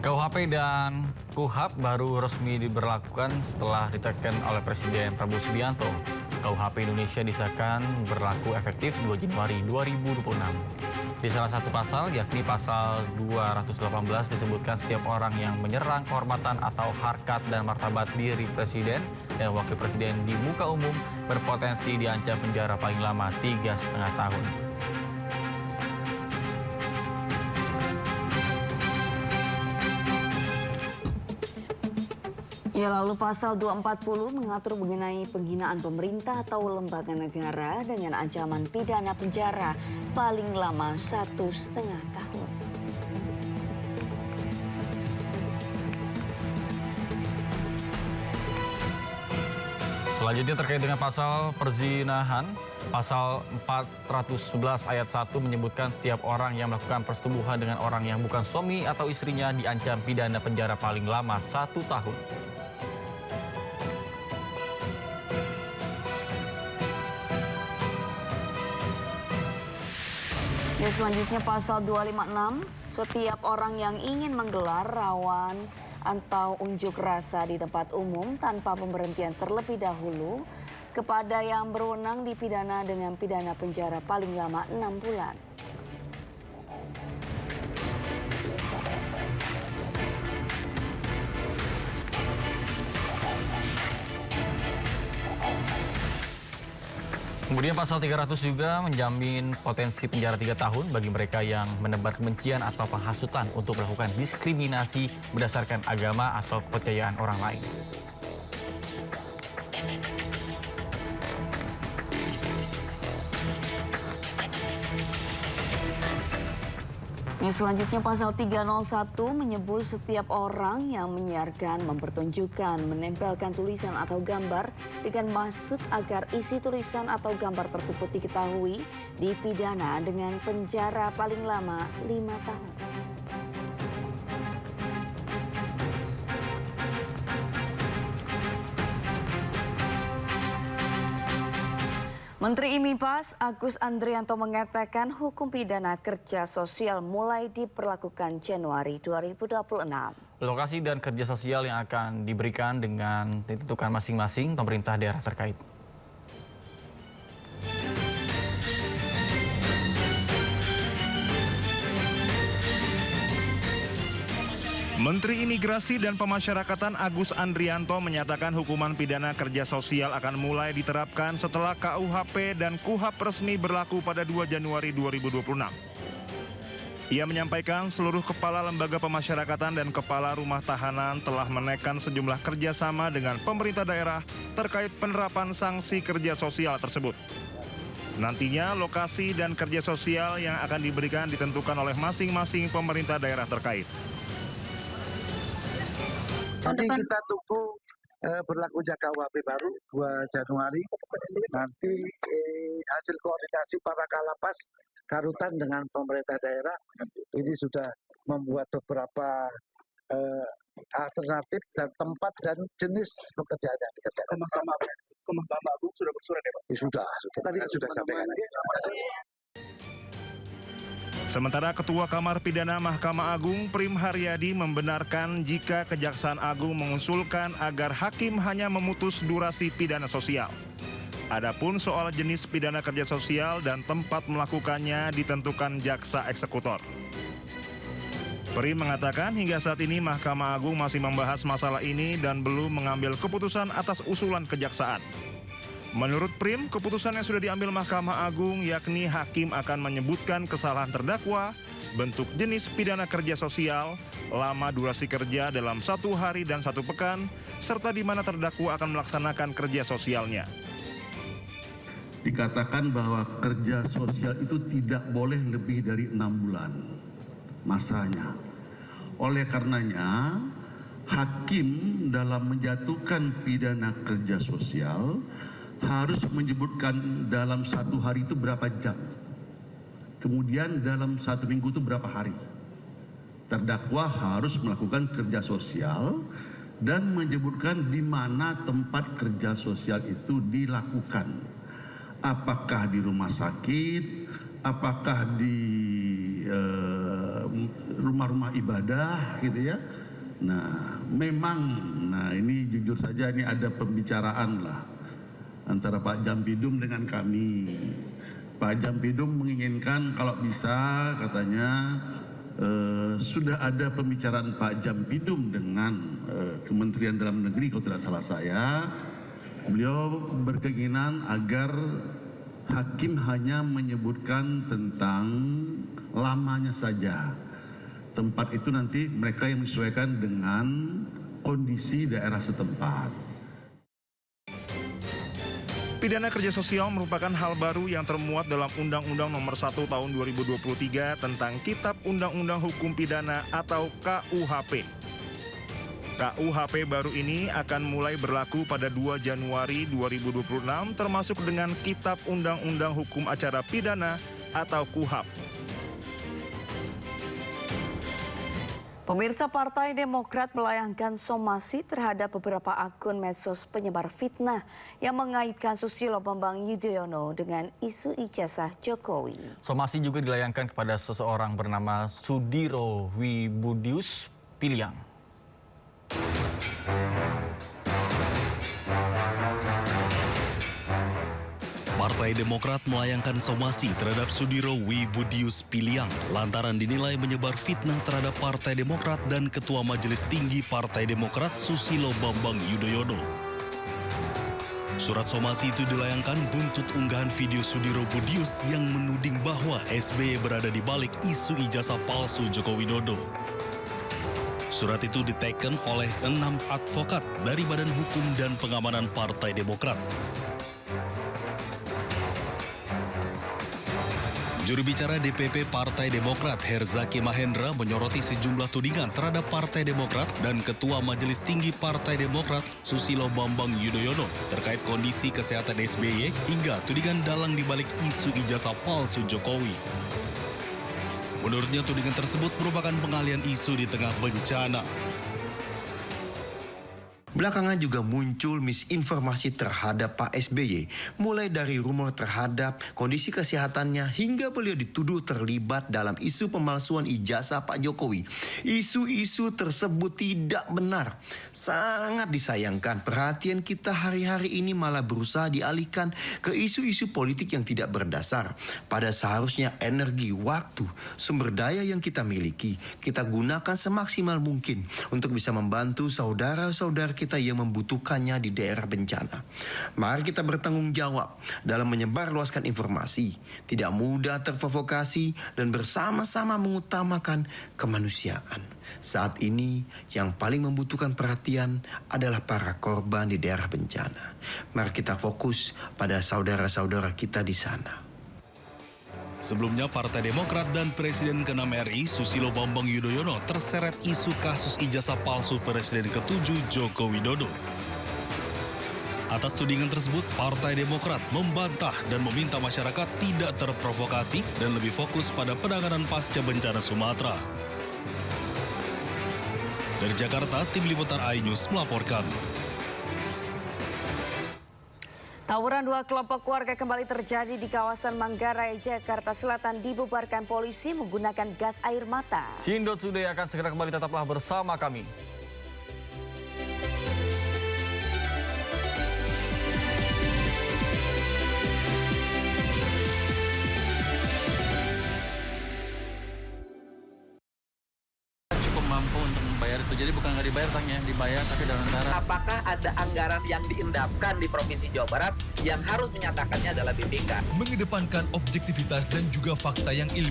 KUHP dan KUHAP baru resmi diberlakukan setelah diteken oleh Presiden Prabowo Subianto. KUHP Indonesia disahkan berlaku efektif 2 Januari 2026. Di salah satu pasal, yakni pasal 218 disebutkan setiap orang yang menyerang kehormatan atau harkat dan martabat diri Presiden dan Wakil Presiden di muka umum berpotensi diancam penjara paling lama 3,5 tahun. Ya, lalu pasal 240 mengatur mengenai penghinaan pemerintah atau lembaga negara dengan ancaman pidana penjara paling lama 1,5 tahun. Selanjutnya terkait dengan pasal perzinahan, pasal 411 ayat 1 menyebutkan setiap orang yang melakukan persetubuhan dengan orang yang bukan suami atau istrinya diancam pidana penjara paling lama 1 tahun. Ya, selanjutnya pasal 256, setiap orang yang ingin menggelar rawan atau unjuk rasa di tempat umum tanpa pemberhentian terlebih dahulu kepada yang berwenang dipidana dengan pidana penjara paling lama 6 bulan. Kemudian pasal 300 juga menjamin potensi penjara 3 tahun bagi mereka yang menebar kebencian atau penghasutan untuk melakukan diskriminasi berdasarkan agama atau kepercayaan orang lain. Yang selanjutnya pasal 301 menyebut setiap orang yang menyiarkan, mempertunjukkan, menempelkan tulisan atau gambar dengan maksud agar isi tulisan atau gambar tersebut diketahui dipidana dengan penjara paling lama 5 tahun. Menteri IMIPAS Agus Andrianto mengatakan hukum pidana kerja sosial mulai diberlakukan Januari 2026. Lokasi dan kerja sosial yang akan diberikan dengan ditentukan masing-masing pemerintah daerah terkait. Menteri Imigrasi dan Pemasyarakatan Agus Andrianto menyatakan hukuman pidana kerja sosial akan mulai diterapkan setelah KUHP dan KUHAP resmi berlaku pada 2 Januari 2026. Ia menyampaikan seluruh kepala lembaga pemasyarakatan dan kepala rumah tahanan telah menaikkan sejumlah kerjasama dengan pemerintah daerah terkait penerapan sanksi kerja sosial tersebut. Nantinya lokasi dan kerja sosial yang akan diberikan ditentukan oleh masing-masing pemerintah daerah terkait. Nanti kita tunggu berlakunya KUHP baru 2 Januari. Nanti hasil koordinasi para kalapas Karutan dengan pemerintah daerah ini sudah membuat beberapa alternatif dan tempat dan jenis pekerjaan yang dikerjakan. Ke Mahkamah Agung sudah bersurat ya Pak? Sudah. Tadi sudah sampaikan. Sementara Ketua Kamar Pidana Mahkamah Agung Prim Haryadi membenarkan jika Kejaksaan Agung mengusulkan agar hakim hanya memutus durasi pidana sosial. Adapun soal jenis pidana kerja sosial dan tempat melakukannya ditentukan jaksa eksekutor. Prim mengatakan hingga saat ini Mahkamah Agung masih membahas masalah ini dan belum mengambil keputusan atas usulan kejaksaan. Menurut Prim, keputusan yang sudah diambil Mahkamah Agung yakni hakim akan menyebutkan kesalahan terdakwa, bentuk jenis pidana kerja sosial, lama durasi kerja dalam 1 hari dan 1 pekan, serta di mana terdakwa akan melaksanakan kerja sosialnya. Dikatakan bahwa kerja sosial itu tidak boleh lebih dari 6 bulan masanya. Oleh karenanya, hakim dalam menjatuhkan pidana kerja sosial harus menyebutkan dalam 1 hari itu berapa jam. Kemudian dalam 1 minggu itu berapa hari. Terdakwa harus melakukan kerja sosial dan menyebutkan di mana tempat kerja sosial itu dilakukan. Apakah di rumah sakit, apakah di rumah rumah-rumah ibadah gitu ya. Nah, memang, ini jujur saja ini ada pembicaraan lah antara Pak Jampidum dengan kami. Pak Jampidum menginginkan kalau bisa katanya sudah ada pembicaraan Pak Jampidum dengan Kementerian Dalam Negeri kalau tidak salah saya. Beliau berkeinginan agar hakim hanya menyebutkan tentang lamanya saja. Tempat itu nanti mereka yang menyesuaikan dengan kondisi daerah setempat. Pidana kerja sosial merupakan hal baru yang termuat dalam Undang-Undang Nomor 1 Tahun 2023 tentang Kitab Undang-Undang Hukum Pidana atau KUHP. KUHP baru ini akan mulai berlaku pada 2 Januari 2026 termasuk dengan Kitab Undang-Undang Hukum Acara Pidana atau KUHAP. Pemirsa, Partai Demokrat melayangkan somasi terhadap beberapa akun medsos penyebar fitnah yang mengaitkan Susilo Bambang Yudhoyono dengan isu ijazah Jokowi. Somasi juga dilayangkan kepada seseorang bernama Sudiro Wibudius Piliang. Partai Demokrat melayangkan somasi terhadap Sudiro Wibudius Piliang lantaran dinilai menyebar fitnah terhadap Partai Demokrat dan Ketua Majelis Tinggi Partai Demokrat Susilo Bambang Yudhoyono. Surat somasi itu dilayangkan buntut unggahan video Sudiro Budius yang menuding bahwa SBY berada di balik isu ijazah palsu Joko Widodo. Surat itu diteken oleh 6 advokat dari Badan Hukum dan Pengamanan Partai Demokrat. Juru bicara DPP Partai Demokrat Herzaki Mahendra menyoroti sejumlah tudingan terhadap Partai Demokrat dan Ketua Majelis Tinggi Partai Demokrat Susilo Bambang Yudhoyono terkait kondisi kesehatan SBY hingga tudingan dalang dibalik isu ijazah palsu Jokowi. Menurutnya tudingan tersebut merupakan pengalian isu di tengah bencana. Belakangan juga muncul misinformasi terhadap Pak SBY, mulai dari rumor terhadap kondisi kesehatannya hingga beliau dituduh terlibat dalam isu pemalsuan ijazah Pak Jokowi. Isu-isu tersebut tidak benar. Sangat disayangkan perhatian kita hari-hari ini malah berusaha dialihkan ke isu-isu politik yang tidak berdasar. Pada seharusnya energi, waktu, sumber daya yang kita miliki, kita gunakan semaksimal mungkin untuk bisa membantu saudara-saudara kita yang membutuhkannya di daerah bencana. Mari kita bertanggung jawab dalam menyebarluaskan informasi, tidak mudah terprovokasi dan bersama-sama mengutamakan kemanusiaan. Saat ini yang paling membutuhkan perhatian adalah para korban di daerah bencana. Mari kita fokus pada saudara-saudara kita di sana. Sebelumnya Partai Demokrat dan Presiden ke-6 RI Susilo Bambang Yudhoyono terseret isu kasus ijazah palsu Presiden ke-7 Joko Widodo. Atas tudingan tersebut, Partai Demokrat membantah dan meminta masyarakat tidak terprovokasi dan lebih fokus pada penanganan pasca bencana Sumatera. Dari Jakarta, Tim Liputan iNews melaporkan. Tawuran 2 kelompok keluarga kembali terjadi di kawasan Manggarai, Jakarta Selatan dibubarkan polisi menggunakan gas air mata. Sindot Today akan segera kembali, tetaplah bersama kami. Cukup mampu untuk membayar itu, jadi bukan nggak dibayar tangnya, dibayar tapi dalam cara. Apakah ada anggaran yang diendapkan di Provinsi Jawa Barat yang harus menyatakannya adalah BPK? Mengedepankan objektivitas dan juga fakta yang ilmiah.